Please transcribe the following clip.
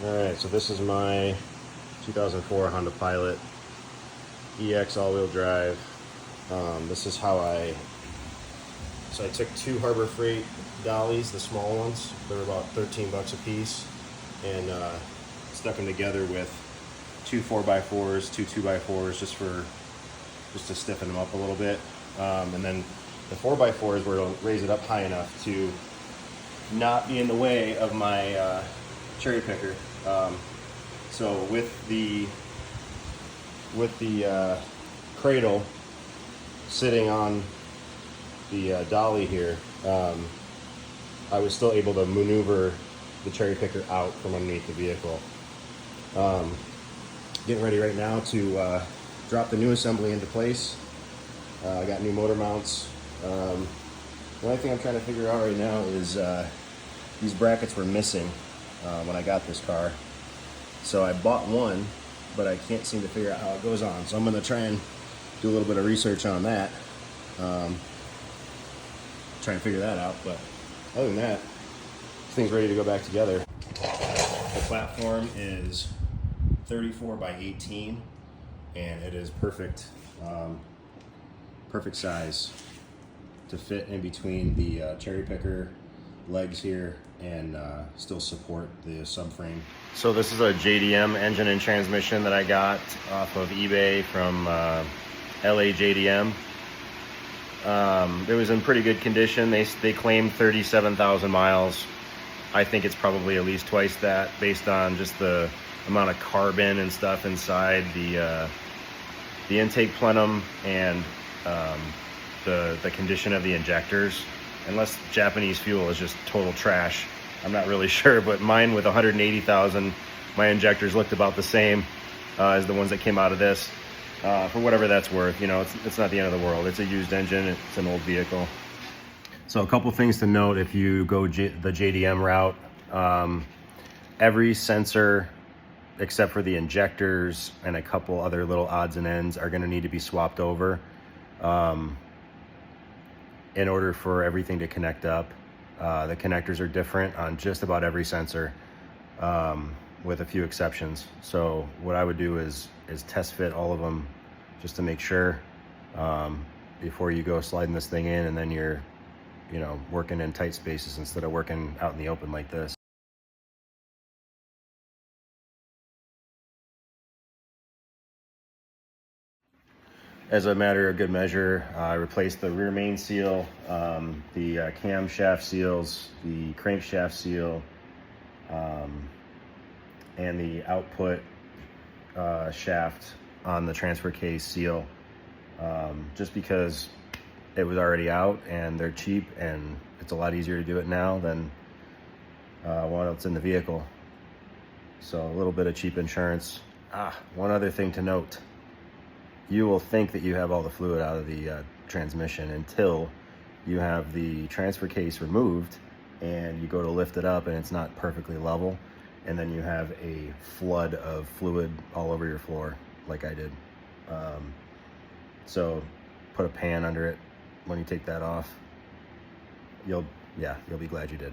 Alright, so this is my 2004 Honda Pilot EX all-wheel drive. This is how I took two Harbor Freight dollies, the small ones. They were about 13 bucks a piece, and stuck them together with two 4x4s, two 2x4s, just to stiffen them up a little bit. And then the 4x4s were to raise it up high enough to not be in the way of my cherry picker. So with the cradle sitting on the dolly here, I was still able to maneuver the cherry picker out from underneath the vehicle. Getting ready right now to drop the new assembly into place. I got new motor mounts. The only thing I'm trying to figure out right now is these brackets were missing when I got this car. So I bought one, but I can't seem to figure out how it goes on. So I'm gonna try and do a little bit of research on that. Try and figure that out, but other than that, this thing's ready to go back together. The platform is 34 by 18, and it is perfect, perfect size to fit in between the cherry picker legs here and still support the subframe. So this is a JDM engine and transmission that I got off of eBay from LA JDM. It was in pretty good condition. They claimed 37,000 miles. I think it's probably at least twice that, based on just the amount of carbon and stuff inside the intake plenum and the condition of the injectors. Unless Japanese fuel is just total trash, I'm not really sure, but mine with 180,000, my injectors looked about the same as the ones that came out of this. For whatever that's worth, you know, it's not the end of the world. It's a used engine, it's an old vehicle. So a couple things to note if you go the JDM route. Every sensor except for the injectors and a couple other little odds and ends are going to need to be swapped over in order for everything to connect up. The connectors are different on just about every sensor, with a few exceptions. So what I would do is test fit all of them just to make sure before you go sliding this thing in, and then you're, you know, working in tight spaces instead of working out in the open like this. As a matter of good measure, I replaced the rear main seal, the camshaft seals, the crankshaft seal, and the output shaft on the transfer case seal, just because it was already out and they're cheap, and it's a lot easier to do it now than while it's in the vehicle. So a little bit of cheap insurance. One other thing to note. You will think that you have all the fluid out of the transmission until you have the transfer case removed and you go to lift it up and it's not perfectly level, and then you have a flood of fluid all over your floor like I did. So put a pan under it when you take that off. You'll be glad you did.